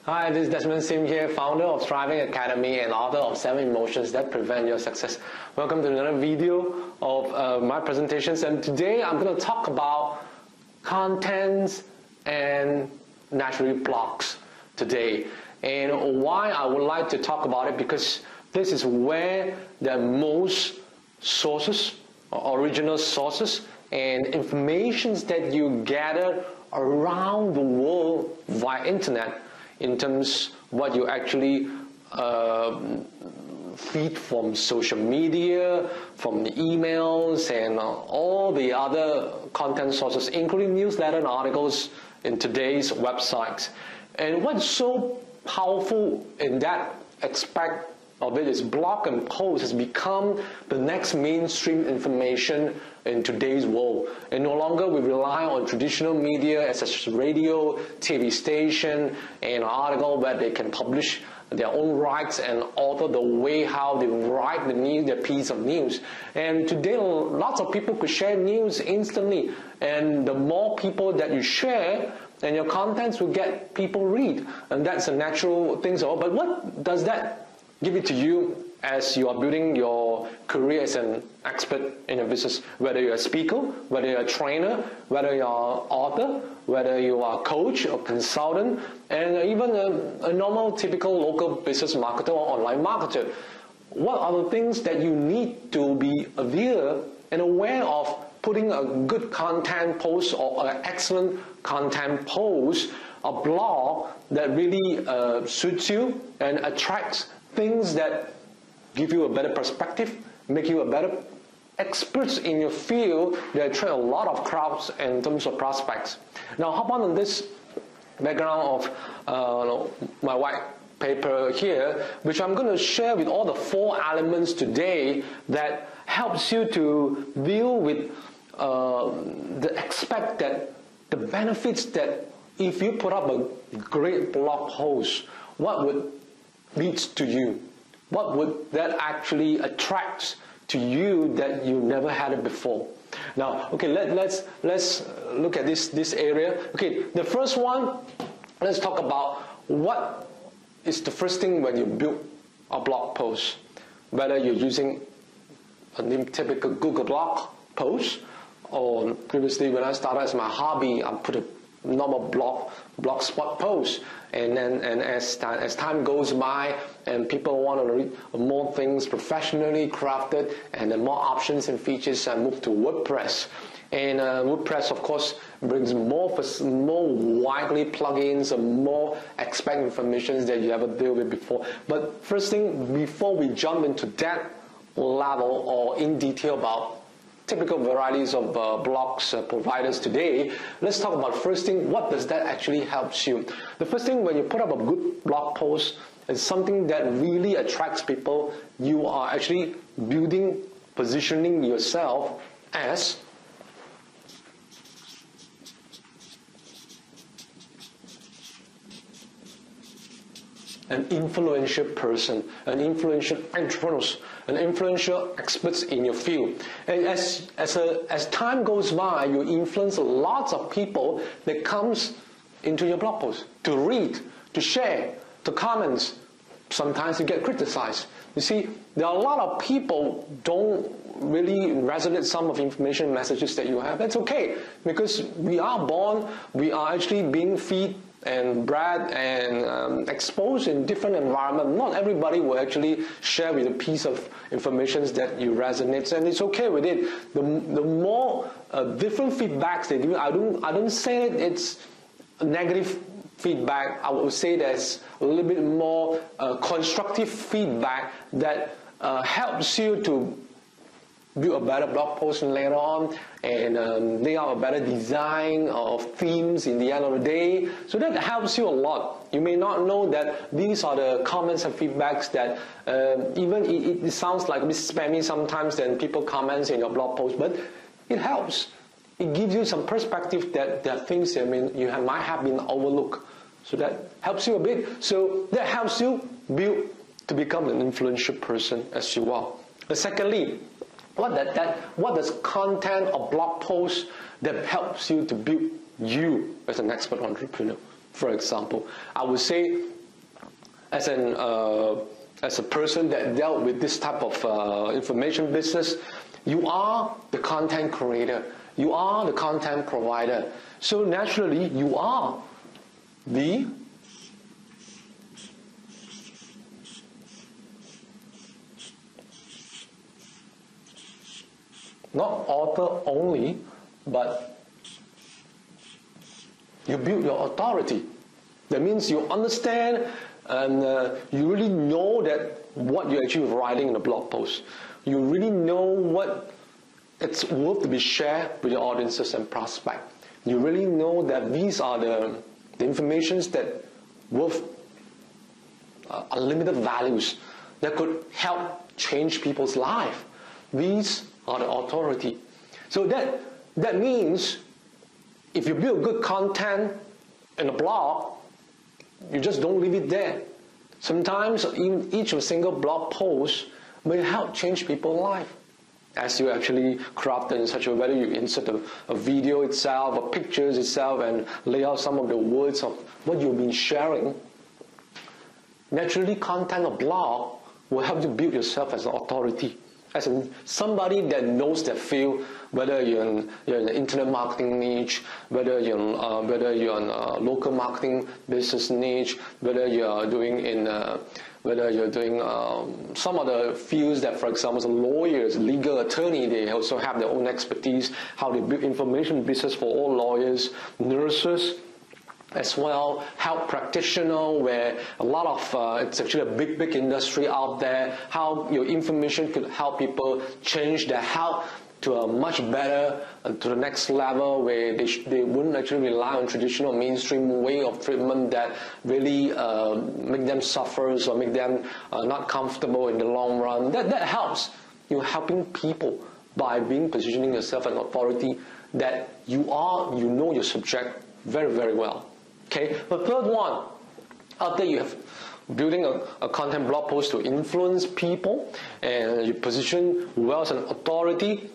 Hi, this is Desmond Sim here, founder of Thriving Academy and author of 7 Emotions That Prevent Your Success. Welcome to another video of my presentations, and today I'm going to talk about contents and naturally blogs today. And why I would like to talk about it, because this is where the most sources, original sources, and informations that you gather around the world via internet, in terms what you actually feed from social media, from the emails, and all the other content sources, including newsletter and articles in today's websites. And what's so powerful in that aspect of it is blog and post has become the next mainstream information in today's world. And no longer we rely on traditional media such as radio, TV station, and article where they can publish their own rights and alter the way how they write the news, their piece of news. And today lots of people could share news instantly, and the more people that you share, and your contents will get people read, and that's a natural thing. So, but what does that give it to you as you are building your career as an expert in your business? Whether you're a speaker, whether you're a trainer, whether you're an author, whether you are a coach or consultant, and even a normal, typical local business marketer or online marketer. What are the things that you need to be aware and aware of putting a good content post or an excellent content post, a blog that really suits you and attracts things that give you a better perspective, make you a better expert in your field, that attract a lot of crowds in terms of prospects. Now, hop on this background of my white paper here, which I'm going to share with all the 4 elements today that helps you to deal with the aspect that the benefits that if you put up a great blog post, what would leads to you? What would that actually attract to you that you never had it before? Now, okay, let's look at this area. Okay, the first one, let's talk about what is the first thing when you build a blog post. Whether you're using a typical Google blog post, or previously when I started as my hobby, I put a normal blogspot post, and as time goes by and people want to read more things professionally crafted and then more options and features, I move to WordPress. And WordPress, of course, brings more widely plugins and more expect information that you ever dealt with before. But first thing, before we jump into that level or in detail about typical varieties of blogs providers today, let's talk about first thing, what does that actually helps you? The first thing, when you put up a good blog post, is something that really attracts people. You are actually positioning yourself as an influential person, an influential entrepreneur, an influential experts in your field. And as time goes by, you influence lots of people that comes into your blog post to read, to share, to comment. Sometimes you get criticized. You see, there are a lot of people don't really resonate some of the information messages that you have. That's okay, because we are born, we are actually being fed and bred and exposed in different environments. Not everybody will actually share with a piece of information that you resonate, and it's okay with it. The more different feedbacks they do, I don't say it's negative feedback. I would say there's a little bit more constructive feedback that helps you to build a better blog post later on, and lay out a better design of themes in the end of the day. So that helps you a lot. You may not know that these are the comments and feedbacks that even it sounds like a bit spammy sometimes when people comment in your blog post, but it helps. It gives you some perspective that there are things that you might have been overlooked. So that helps you a bit. So that helps you build to become an influential person as you are. But secondly, what does content or blog post that helps you to build you as an expert entrepreneur? For example, I would say, as a person that dealt with this type of information business, you are the content creator, you are the content provider. So naturally, you are the not author only, but you build your authority. That means you understand and you really know that what you're actually writing in a blog post. You really know what it's worth to be shared with your audiences and prospects. You really know that these are the informations that worth unlimited values that could help change people's life. These are the authority. So that means if you build good content in a blog, you just don't leave it there. Sometimes in each of a single blog post may help change people's life. As you actually craft it in such a way that you insert a video itself, or pictures itself, and lay out some of the words of what you've been sharing. Naturally, content of blog will help you build yourself as an authority, as somebody that knows that field, whether you're in the internet marketing niche, whether you're in a local marketing business niche, whether you're doing some of the fields that, for example, lawyers, legal attorney, they also have their own expertise, how they build information business for all lawyers, nurses, as well, health practitioner, where a lot of, it's actually a big industry out there, how your information could help people change their health to a much better, to the next level, where they wouldn't actually rely on traditional mainstream way of treatment that really make them suffer or make them not comfortable in the long run. That helps. You're helping people by positioning yourself as an authority that you know your subject very, very well. Okay, the third one, after you have building a content blog post to influence people and you position well as an authority,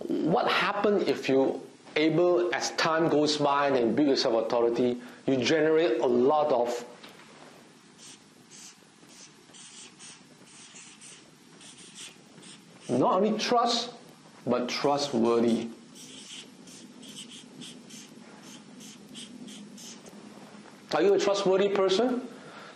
what happens if you able, as time goes by and you build yourself authority, you generate a lot of not only trust, but trustworthy. Are you a trustworthy person?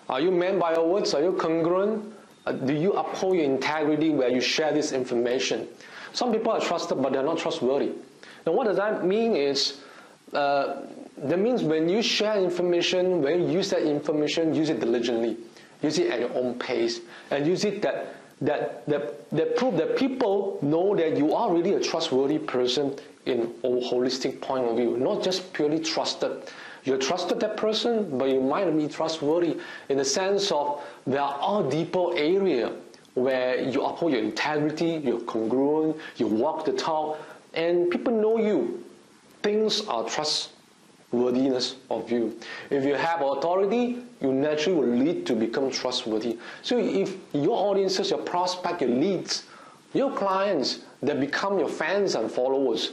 Are you man by your words? Are you congruent? Do you uphold your integrity where you share this information? Some people are trusted, but they're not trustworthy. Now, what does that mean is, that means when you share information, when you use that information, use it diligently. Use it at your own pace. And use it that prove that people know that you are really a trustworthy person in a holistic point of view, not just purely trusted. You're trusted that person, but you might be trustworthy in the sense of there are deeper areas where you uphold your integrity, you're congruent, you walk the talk, and people know you. Things are trustworthiness of you. If you have authority, you naturally will lead to become trustworthy. So if your audiences, your prospect, your leads, your clients, they become your fans and followers,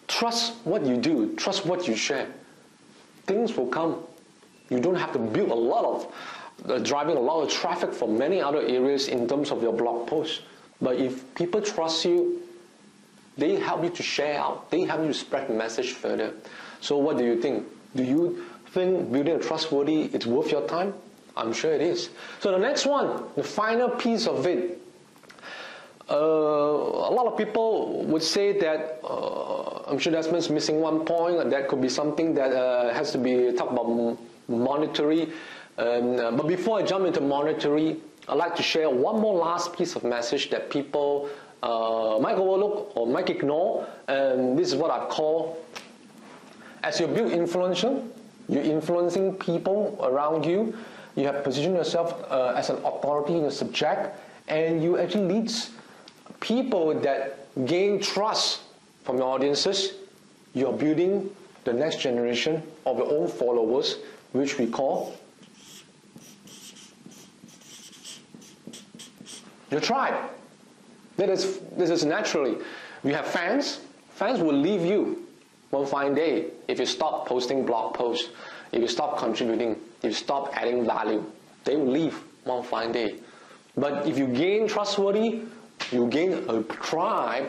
trust what you do, trust what you share. Things will come. You don't have to build a lot of, driving a lot of traffic from many other areas in terms of your blog posts. But if people trust you, they help you to share out. They help you to spread the message further. So what do you think? Do you think building a trustworthy is worth your time? I'm sure it is. So the next one, the final piece of it. A lot of people would say that, I'm sure Desmond's missing one point, and that could be something that has to be talked about monetary. But before I jump into monetary, I'd like to share one more last piece of message that people might overlook or might ignore. And this is what I call, as you build influence, you're influencing people around you. You have positioned yourself as an authority in a subject, and you actually lead people that gain trust from your audiences. You're building the next generation of your own followers, which we call your tribe. This is naturally. You have fans. Fans will leave you. one fine day, if you stop posting blog posts, if you stop contributing, if you stop adding value, they will leave one fine day. But if you gain trustworthy, you gain a tribe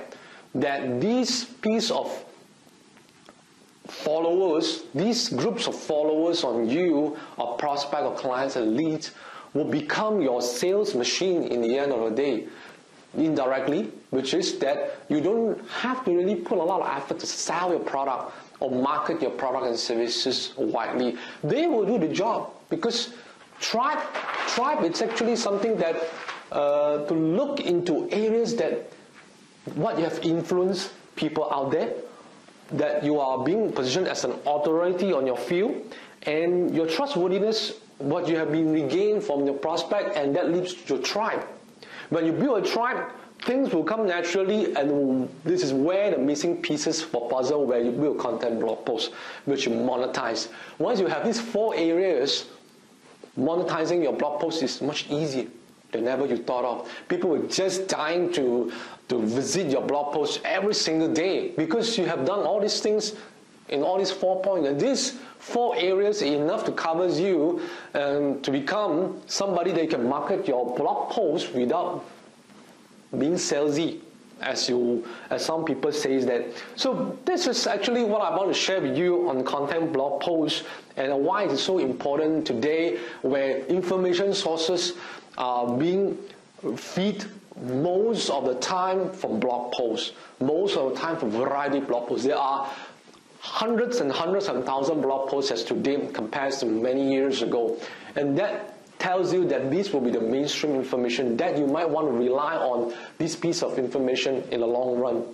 that these piece of followers, these groups of followers on you, or prospect or clients and leads, will become your sales machine in the end of the day, indirectly, which is that you don't have to really put a lot of effort to sell your product or market your product and services widely. They will do the job, because tribe it's actually something that to look into areas that what you have influenced people out there, that you are being positioned as an authority on your field, and your trustworthiness, what you have been regained from your prospect, and that leads to your tribe. When you build a tribe, things will come naturally, and this is where the missing pieces for puzzle, where you build content blog posts, which you monetize. Once you have these 4 areas, monetizing your blog posts is much easier than ever you thought of. People were just dying to visit your blog posts every single day, because you have done all these things in all these 4 points. And these 4 areas are enough to cover you to become somebody that can market your blog posts without being salesy, as some people say that. So this is actually what I want to share with you on content blog posts, and why it is so important today, where information sources are being fed most of the time from blog posts, most of the time from variety blog posts. There are hundreds and thousand blog posts as today compared to many years ago, and that tells you that this will be the mainstream information that you might want to rely on, this piece of information in the long run.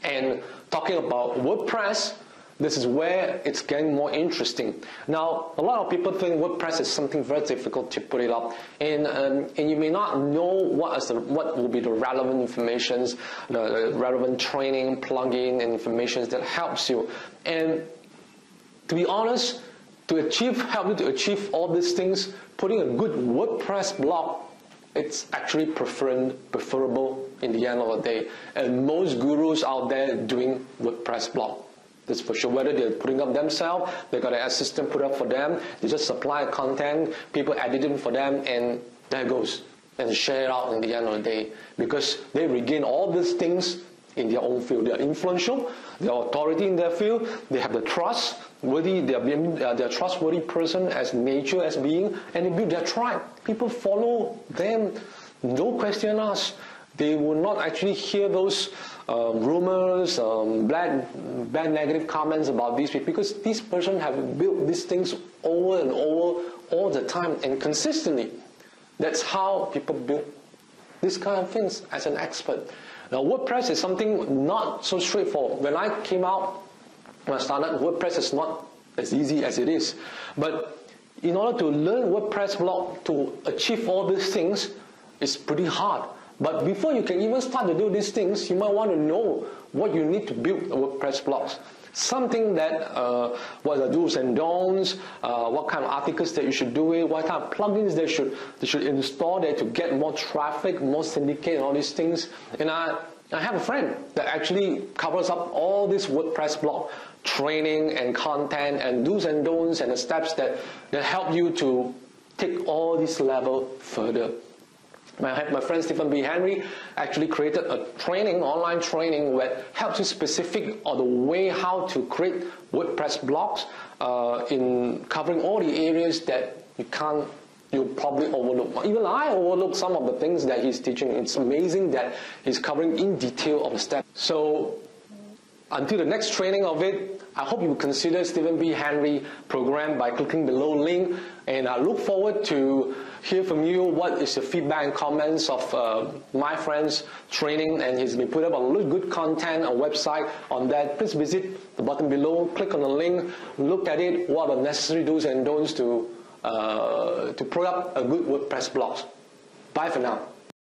And talking about WordPress, this is where it's getting more interesting. Now, a lot of people think WordPress is something very difficult to put it up, and you may not know what will be the relevant informations, the relevant training, plugin, and information that helps you. And to be honest, to help you to achieve all these things, putting a good WordPress blog, it's actually preferable in the end of the day. And most gurus out there doing WordPress blog. That's for sure. Whether they're putting up themselves, they got an assistant put up for them, they just supply content, people edit it for them, and there it goes. And share it out in the end of the day. Because they regain all these things in their own field. They are influential, they are authority in their field, they have the trustworthy, they are trustworthy person as nature, as being, and they build their tribe. People follow them, no question asked. They will not actually hear those rumors, bad negative comments about these people, because these persons have built these things over and over all the time and consistently. That's how people build these kind of things as an expert. Now, WordPress is something not so straightforward. When I came out, when I started, WordPress is not as easy as it is. But in order to learn WordPress blog, to achieve all these things, it's pretty hard. But before you can even start to do these things, you might want to know what you need to build a WordPress blog. Something that, what are the do's and don'ts, what kind of articles that you should do it, what kind of plugins they should install there to get more traffic, more syndicate, and all these things. And I have a friend that actually covers up all this WordPress blog training and content and do's and don'ts and the steps that help you to take all this level further. My friend Stephen B. Henry actually created a training, online training, that helps you specific on the way how to create WordPress blogs in covering all the areas that you probably overlook. Even I overlook some of the things that he's teaching. It's amazing that he's covering in detail of the steps. So until the next training of it, I hope you will consider Stephen B. Henry program by clicking below link, and I look forward to hear from you what is the feedback and comments of my friend's training, and he's been put up a lot of good content on website on that. Please visit the button below, click on the link, look at it, what are the necessary do's and don'ts to put up a good WordPress blog. Bye for now.